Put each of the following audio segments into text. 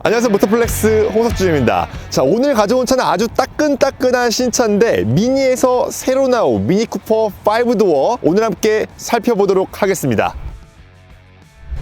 안녕하세요, 모터플렉스 홍석준입니다. 자, 오늘 가져온 차는 아주 따끈따끈한 신차인데 미니에서 새로 나온 미니 쿠퍼 5도어 오늘 함께 살펴보도록 하겠습니다.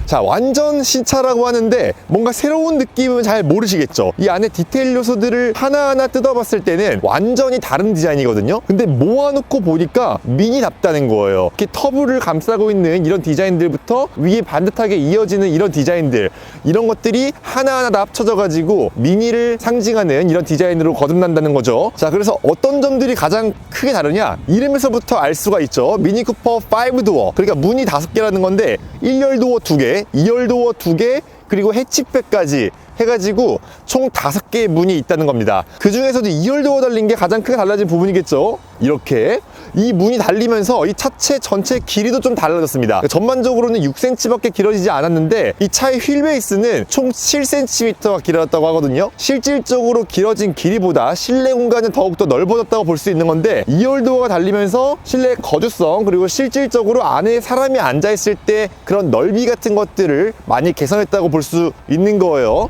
자, 완전 신차라고 하는데 뭔가 새로운 느낌은 잘 모르시겠죠? 이 안에 디테일 요소들을 하나하나 뜯어봤을 때는 완전히 다른 디자인이거든요. 근데 모아놓고 보니까 미니답다는 거예요. 이렇게 터부를 감싸고 있는 이런 디자인들부터 위에 반듯하게 이어지는 이런 디자인들, 이런 것들이 하나하나 다 합쳐져 가지고 미니를 상징하는 이런 디자인으로 거듭난다는 거죠. 자, 그래서 어떤 점들이 가장 크게 다르냐? 이름에서부터 알 수가 있죠. 미니 쿠퍼 5도어, 그러니까 문이 5개라는 건데 1열 도어 2개, 2열 도어 2개, 그리고 해치백까지 해가지고 총 5개의 문이 있다는 겁니다. 그 중에서도 2열 도어 달린 게 가장 크게 달라진 부분이겠죠. 이렇게 이 문이 달리면서 이 차체 전체 길이도 좀 달라졌습니다. 전반적으로는 6cm밖에 길어지지 않았는데 이 차의 휠 베이스는 총 7cm가 길어졌다고 하거든요. 실질적으로 길어진 길이보다 실내 공간은 더욱더 넓어졌다고 볼 수 있는 건데 2열 도어가 달리면서 실내 거주성, 그리고 실질적으로 안에 사람이 앉아있을 때 그런 넓이 같은 것들을 많이 개선했다고 볼 수 있는 거예요.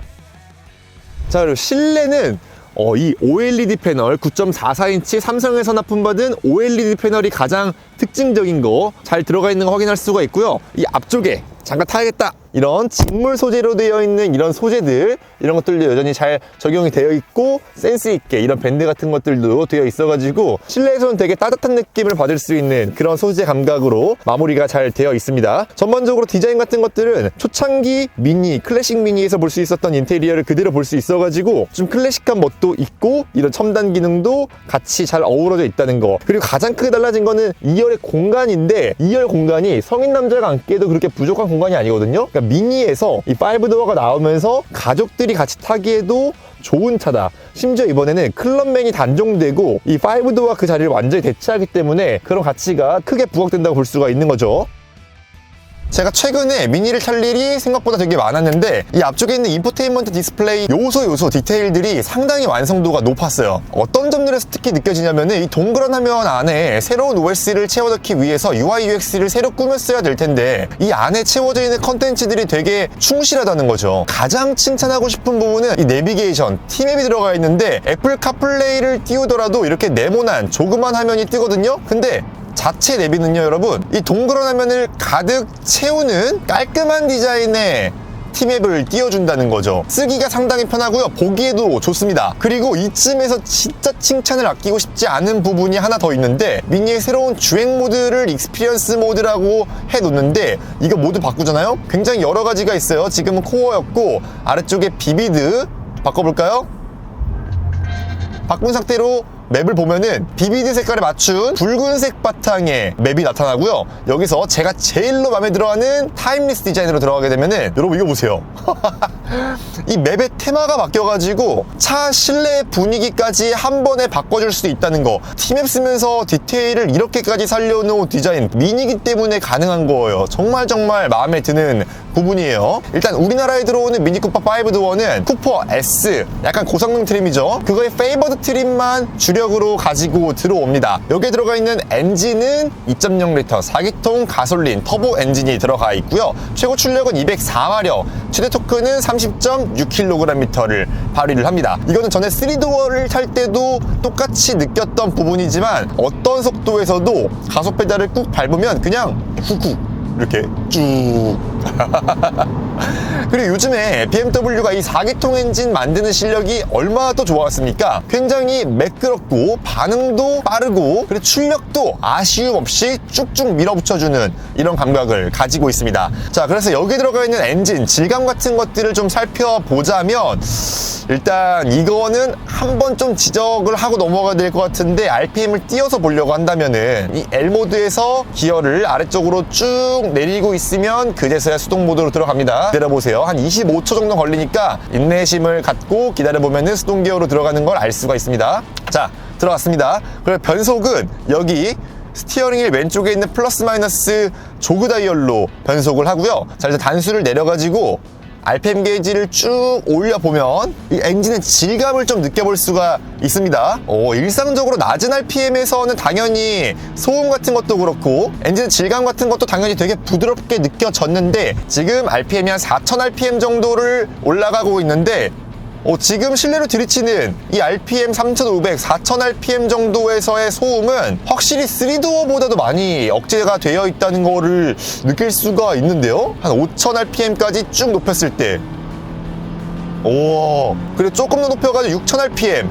자, 그리고 실내는 이 OLED 패널 9.44인치 삼성에서 납품받은 OLED 패널이 가장 특징적인 거 잘 들어가 있는 거 확인할 수가 있고요. 이 앞쪽에 잠깐 타야겠다, 이런 직물 소재로 되어 있는 이런 소재들, 이런 것들도 여전히 잘 적용이 되어 있고 센스 있게 이런 밴드 같은 것들도 되어 있어가지고 실내에서는 되게 따뜻한 느낌을 받을 수 있는 그런 소재 감각으로 마무리가 잘 되어 있습니다. 전반적으로 디자인 같은 것들은 초창기 미니, 클래식 미니에서 볼 수 있었던 인테리어를 그대로 볼 수 있어가지고 좀 클래식한 멋도 있고 이런 첨단 기능도 같이 잘 어우러져 있다는 거. 그리고 가장 크게 달라진 거는 2열의 공간인데 2열 공간이 성인 남자가 앉기에도 그렇게 부족한 공간이 아니거든요. 그러니까 미니에서 이 5도어가 나오면서 가족들이 같이 타기에도 좋은 차다. 심지어 이번에는 클럽맨이 단종되고 이 5도어가 그 자리를 완전히 대체하기 때문에 그런 가치가 크게 부각된다고 볼 수가 있는 거죠. 제가 최근에 미니를 탈 일이 생각보다 되게 많았는데 이 앞쪽에 있는 인포테인먼트 디스플레이 요소 디테일들이 상당히 완성도가 높았어요. 어떤 점들에서 특히 느껴지냐면은 이 동그란 화면 안에 새로운 OS를 채워 넣기 위해서 UI UX를 새로 꾸몄어야 될 텐데 이 안에 채워져 있는 컨텐츠들이 되게 충실하다는 거죠. 가장 칭찬하고 싶은 부분은 이 내비게이션, T맵이 들어가 있는데 애플 카플레이를 띄우더라도 이렇게 네모난 조그만 화면이 뜨거든요. 근데 자체 내비는요, 여러분, 이 동그란 화면을 가득 채우는 깔끔한 디자인의 T맵을 띄워준다는 거죠. 쓰기가 상당히 편하고요, 보기에도 좋습니다. 그리고 이쯤에서 진짜 칭찬을 아끼고 싶지 않은 부분이 하나 더 있는데 미니의 새로운 주행 모드를 익스피리언스 모드라고 해놓는데 이거 모두 바꾸잖아요? 굉장히 여러 가지가 있어요. 지금은 코어였고 아래쪽에 비비드 바꿔볼까요? 바꾼 상태로 맵을 보면은 비비드 색깔에 맞춘 붉은색 바탕의 맵이 나타나고요. 여기서 제가 제일로 마음에 들어하는 타임리스 디자인으로 들어가게 되면은 여러분 이거 보세요. 이 맵의 테마가 바뀌어가지고 차 실내 분위기까지 한 번에 바꿔줄 수 있다는 거. T맵 쓰면서 디테일을 이렇게까지 살려놓은 디자인, 미니기 때문에 가능한 거예요. 정말 마음에 드는 부분이에요. 일단 우리나라에 들어오는 미니 쿠퍼 5도어는 쿠퍼 S, 약간 고성능 트림이죠. 그거의 페이버드 트림만 주력으로 가지고 들어옵니다. 여기에 들어가 있는 엔진은 2.0L 4기통 가솔린 터보 엔진이 들어가 있고요. 최고 출력은 204마력, 최대 토크는 30.6kgm를 발휘를 합니다. 이거는 전에 3도어를 탈 때도 똑같이 느꼈던 부분이지만 어떤 속도에서도 가속 페달을 꾹 밟으면 그냥 훅훅 이렇게 쭉. 그리고 요즘에 BMW가 이 4기통 엔진 만드는 실력이 얼마나 더 좋았습니까? 굉장히 매끄럽고 반응도 빠르고 그리고 출력도 아쉬움 없이 쭉쭉 밀어붙여주는 이런 감각을 가지고 있습니다. 자, 그래서 여기 들어가 있는 엔진 질감 같은 것들을 좀 살펴보자면 일단 이거는 한번 좀 지적을 하고 넘어가야 될 것 같은데 RPM을 띄워서 보려고 한다면은 이 L모드에서 기어를 아래쪽으로 쭉 내리고 있으면 그제서야 수동 모드로 들어갑니다. 기다려보세요. 한 25초 정도 걸리니까 인내심을 갖고 기다려보면은 수동 기어로 들어가는 걸 알 수가 있습니다. 자, 들어갔습니다. 그리고 변속은 여기 스티어링 휠 왼쪽에 있는 플러스 마이너스 조그 다이얼로 변속을 하고요. 자, 이제 단수를 내려가지고 RPM 게이지를 쭉 올려보면 이 엔진의 질감을 좀 느껴볼 수가 있습니다. 일상적으로 낮은 RPM에서는 당연히 소음 같은 것도 그렇고 엔진의 질감 같은 것도 당연히 되게 부드럽게 느껴졌는데 지금 RPM이 한 4000rpm 정도를 올라가고 있는데 지금 실내로 들이치는 이 RPM 3500, 4000rpm 정도에서의 소음은 확실히 3도어보다도 많이 억제가 되어 있다는 거를 느낄 수가 있는데요. 한 5000rpm까지 쭉 높였을 때 그리고 조금 더 높여가지고 6000rpm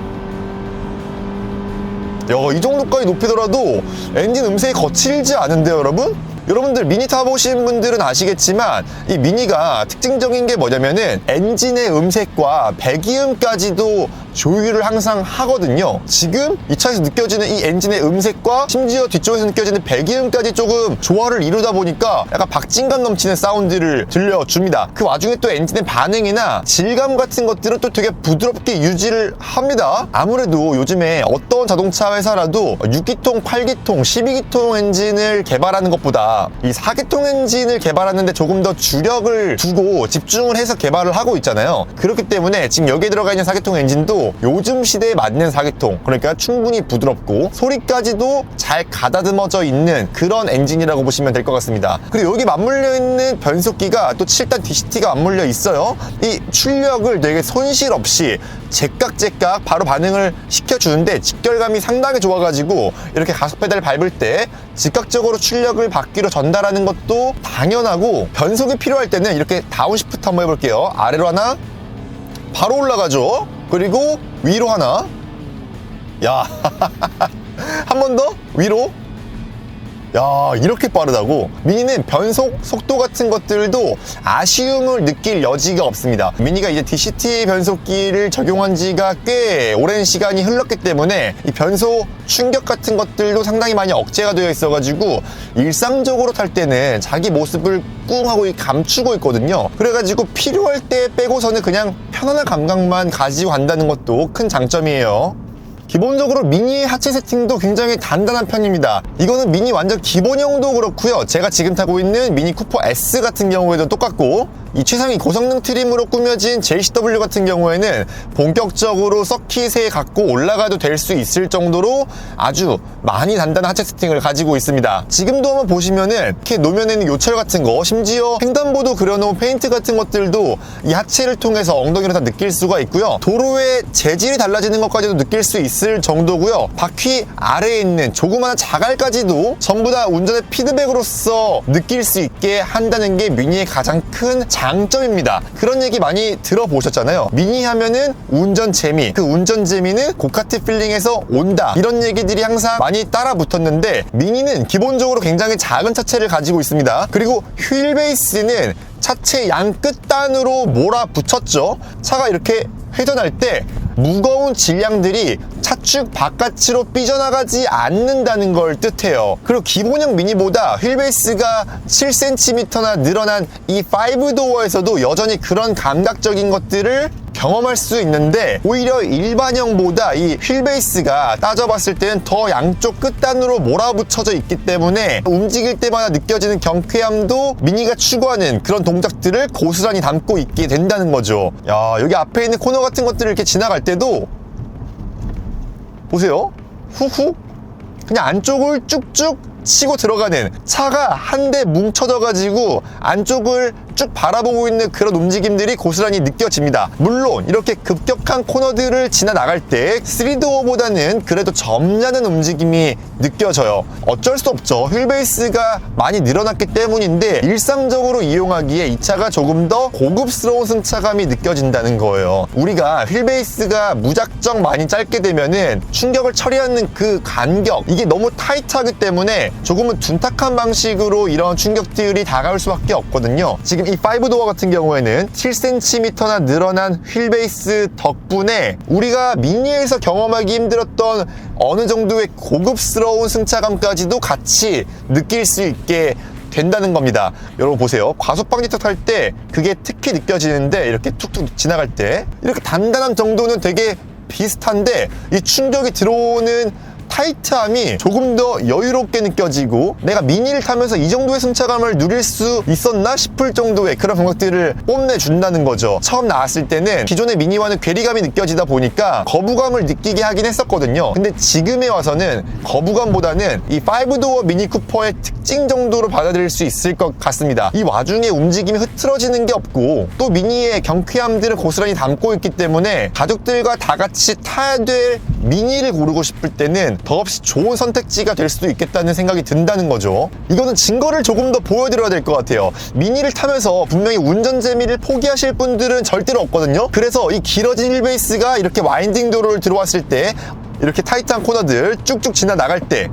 이 정도까지 높이더라도 엔진 음색이 거칠지 않은데요, 여러분? 여러분들 미니 타보신 분들은 아시겠지만 이 미니가 특징적인 게 뭐냐면은 엔진의 음색과 배기음까지도 조율을 항상 하거든요. 지금 이 차에서 느껴지는 이 엔진의 음색과 심지어 뒤쪽에서 느껴지는 배기음까지 조금 조화를 이루다 보니까 약간 박진감 넘치는 사운드를 들려줍니다. 그 와중에 또 엔진의 반응이나 질감 같은 것들은 또 되게 부드럽게 유지를 합니다. 아무래도 요즘에 어떤 자동차 회사라도 6기통, 8기통, 12기통 엔진을 개발하는 것보다 이 4기통 엔진을 개발하는데 조금 더 주력을 두고 집중을 해서 개발을 하고 있잖아요. 그렇기 때문에 지금 여기에 들어가 있는 4기통 엔진도 요즘 시대에 맞는 4기통, 그러니까 충분히 부드럽고 소리까지도 잘 가다듬어져 있는 그런 엔진이라고 보시면 될 것 같습니다. 그리고 여기 맞물려 있는 변속기가 또 7단 DCT가 맞물려 있어요. 이 출력을 되게 손실 없이 제깍제깍 바로 반응을 시켜주는데 직결감이 상당히 좋아가지고 이렇게 가속 페달을 밟을 때 즉각적으로 출력을 바퀴로 전달하는 것도 당연하고, 변속이 필요할 때는 이렇게 다운시프트 한번 해볼게요. 아래로 하나, 바로 올라가죠. 그리고 위로 하나, 야, 한 번 더 위로. 야, 이렇게 빠르다고? 미니는 변속 속도 같은 것들도 아쉬움을 느낄 여지가 없습니다. 미니가 이제 DCT 변속기를 적용한 지가 꽤 오랜 시간이 흘렀기 때문에 이 변속 충격 같은 것들도 상당히 많이 억제가 되어 있어가지고 일상적으로 탈 때는 자기 모습을 꿍 하고 감추고 있거든요. 그래가지고 필요할 때 빼고서는 그냥 편안한 감각만 가지고 간다는 것도 큰 장점이에요. 기본적으로 미니의 하체 세팅도 굉장히 단단한 편입니다. 이거는 미니 완전 기본형도 그렇고요. 제가 지금 타고 있는 미니 쿠퍼 S 같은 경우에도 똑같고, 이 최상위 고성능 트림으로 꾸며진 JCW 같은 경우에는 본격적으로 서킷에 갖고 올라가도 될 수 있을 정도로 아주 많이 단단한 하체 세팅을 가지고 있습니다. 지금도 한번 보시면은 이렇게 노면에 있는 요철 같은 거, 심지어 횡단보도 그려놓은 페인트 같은 것들도 이 하체를 통해서 엉덩이로 다 느낄 수가 있고요. 도로의 재질이 달라지는 것까지도 느낄 수 있을 정도고요. 바퀴 아래에 있는 조그마한 자갈까지도 전부 다 운전의 피드백으로서 느낄 수 있게 한다는 게 미니의 가장 큰 장점입니다. 그런 얘기 많이 들어보셨잖아요. 미니 하면은 운전 재미, 그 운전 재미는 고카트 필링에서 온다, 이런 얘기들이 항상 많이 따라 붙었는데, 미니는 기본적으로 굉장히 작은 차체를 가지고 있습니다. 그리고 휠 베이스는 차체 양 끝단으로 몰아붙였죠. 차가 이렇게 회전할 때 무거운 질량들이 차축 바깥으로 삐져나가지 않는다는 걸 뜻해요. 그리고 기본형 미니보다 휠베이스가 7cm나 늘어난 이 5도어에서도 여전히 그런 감각적인 것들을 경험할 수 있는데, 오히려 일반형보다 이 휠베이스가 따져봤을 때는 더 양쪽 끝단으로 몰아붙여져 있기 때문에 움직일 때마다 느껴지는 경쾌함도 미니가 추구하는 그런 동작들을 고스란히 담고 있게 된다는 거죠. 야, 여기 앞에 있는 코너 같은 것들을 이렇게 지나갈 때도 보세요. 훅훅 그냥 안쪽을 쭉쭉 치고 들어가는, 차가 한 대 뭉쳐져 가지고 안쪽을 쭉 바라보고 있는 그런 움직임들이 고스란히 느껴집니다. 물론 이렇게 급격한 코너들을 지나 나갈 때 3도어보다는 그래도 점잖은 움직임이 느껴져요. 어쩔 수 없죠. 휠베이스가 많이 늘어났기 때문인데 일상적으로 이용하기에 이 차가 조금 더 고급스러운 승차감이 느껴진다는 거예요. 우리가 휠베이스가 무작정 많이 짧게 되면은 충격을 처리하는 그 간격, 이게 너무 타이트하기 때문에 조금은 둔탁한 방식으로 이런 충격들이 다가올 수밖에 없거든요. 지금 이 5도어 같은 경우에는 7cm나 늘어난 휠베이스 덕분에 우리가 미니에서 경험하기 힘들었던 어느 정도의 고급스러운 승차감까지도 같이 느낄 수 있게 된다는 겁니다. 여러분 보세요. 과속 방지턱 탈 때 그게 특히 느껴지는데, 이렇게 툭툭 지나갈 때 이렇게 단단한 정도는 되게 비슷한데 이 충격이 들어오는 타이트함이 조금 더 여유롭게 느껴지고 내가 미니를 타면서 이 정도의 승차감을 누릴 수 있었나 싶을 정도의 그런 감각들을 뽐내준다는 거죠. 처음 나왔을 때는 기존의 미니와는 괴리감이 느껴지다 보니까 거부감을 느끼게 하긴 했었거든요. 근데 지금에 와서는 거부감보다는 이 5도어 미니 쿠퍼의 특징 정도로 받아들일 수 있을 것 같습니다. 이 와중에 움직임이 흐트러지는 게 없고 또 미니의 경쾌함들을 고스란히 담고 있기 때문에 가족들과 다 같이 타야 될 미니를 고르고 싶을 때는 더없이 좋은 선택지가 될 수도 있겠다는 생각이 든다는 거죠. 이거는 증거를 조금 더 보여드려야 될 것 같아요. 미니를 타면서 분명히 운전 재미를 포기하실 분들은 절대로 없거든요. 그래서 이 길어진 휠베이스가 이렇게 와인딩 도로를 들어왔을 때 이렇게 타이트한 코너들 쭉쭉 지나 나갈 때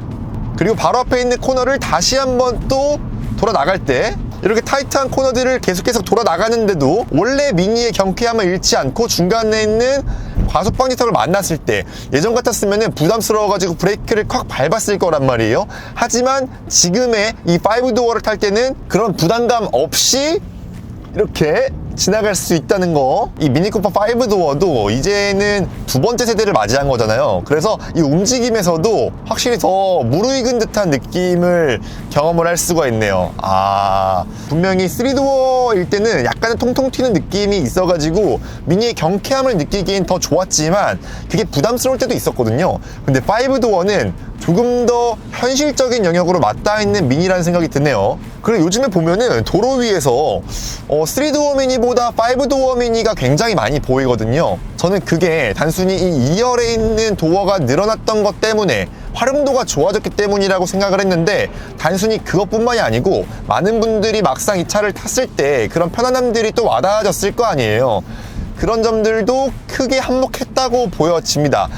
그리고 바로 앞에 있는 코너를 다시 한번 또 돌아 나갈 때 이렇게 타이트한 코너들을 계속해서 돌아 나가는데도 원래 미니의 경쾌함을 잃지 않고 중간에 있는 과속 방지턱을 만났을 때 예전 같았으면 부담스러워가지고 브레이크를 콱 밟았을 거란 말이에요. 하지만 지금의 이 5도어를 탈 때는 그런 부담감 없이 이렇게 지나갈 수 있다는 거. 이 미니쿠퍼 5도어도 이제는 두 번째 세대를 맞이한 거잖아요. 그래서 이 움직임에서도 확실히 더 무르익은 듯한 느낌을 경험을 할 수가 있네요. 분명히 3도어일 때는 약간은 통통 튀는 느낌이 있어가지고 미니의 경쾌함을 느끼기엔 더 좋았지만 그게 부담스러울 때도 있었거든요. 근데 5도어는 조금 더 현실적인 영역으로 맞닿아 있는 미니라는 생각이 드네요. 그리고 요즘에 보면은 도로 위에서 3도어 미니보다 5도어 미니가 굉장히 많이 보이거든요. 저는 그게 단순히 이 2열에 있는 도어가 늘어났던 것 때문에 활용도가 좋아졌기 때문이라고 생각을 했는데 단순히 그것뿐만이 아니고 많은 분들이 막상 이 차를 탔을 때 그런 편안함들이 또 와닿아졌을 거 아니에요. 그런 점들도 크게 한몫했다고 보여집니다.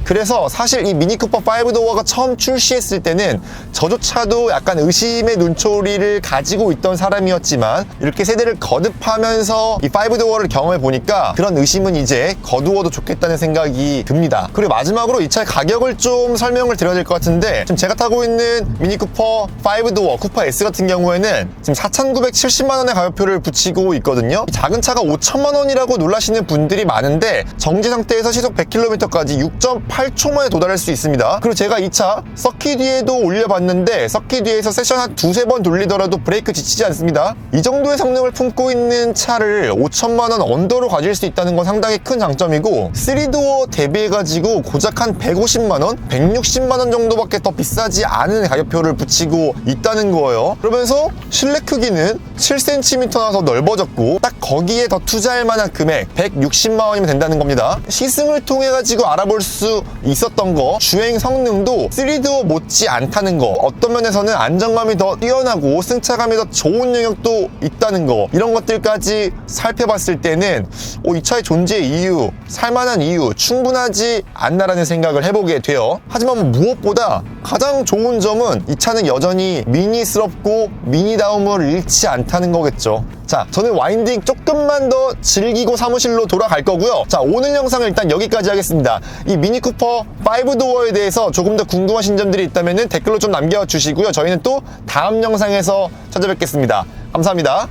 그래서 사실 이 미니쿠퍼 5도어가 처음 출시했을 때는 저조차도 약간 의심의 눈초리를 가지고 있던 사람이었지만 이렇게 세대를 거듭하면서 이 5도어를 경험해 보니까 그런 의심은 이제 거두어도 좋겠다는 생각이 듭니다. 그리고 마지막으로 이 차의 가격을 좀 설명을 드려야 될 것 같은데 지금 제가 타고 있는 미니쿠퍼 5도어 쿠퍼 S 같은 경우에는 지금 4,970만 원의 가격표를 붙이고 있거든요. 작은 차가 5천만 원이라고 놀라시는 분들이 많은데 정지 상태에서 시속 100km까지 6.8초 만에 도달할 수 있습니다. 그리고 제가 이 차 서킷 위에도 올려봤는데 서킷 위에서 세션 한 두세 번 돌리더라도 브레이크 지치지 않습니다. 이 정도의 성능을 품고 있는 차를 5천만 원 언더로 가질 수 있다는 건 상당히 큰 장점이고 3도어 대비해가지고 고작 한 150만 원, 160만 원 정도밖에 더 비싸지 않은 가격표를 붙이고 있다는 거예요. 그러면서 실내 크기는 7cm나 더 넓어졌고 딱 거기에 더 투자할 만한 금액 160만 원이면 된다는 겁니다. 시승을 통해 가지고 알아볼 수 있었던 거, 주행 성능도 3도어 못지 않다는 거, 어떤 면에서는 안정감이 더 뛰어나고 승차감이 더 좋은 영역도 있다는 거, 이런 것들까지 살펴봤을 때는 이 차의 존재의 이유, 살만한 이유 충분하지 않나라는 생각을 해보게 돼요. 하지만 무엇보다 가장 좋은 점은 이 차는 여전히 미니스럽고 미니다움을 잃지 않다는 거겠죠. 자, 저는 와인딩 조금만 더 즐기고 사무실로 돌아갈 거고요. 자, 오늘 영상을 일단 여기까지 하겠습니다. 이 미니쿠퍼 5도어에 대해서 조금 더 궁금하신 점들이 있다면 댓글로 좀 남겨주시고요. 저희는 또 다음 영상에서 찾아뵙겠습니다. 감사합니다.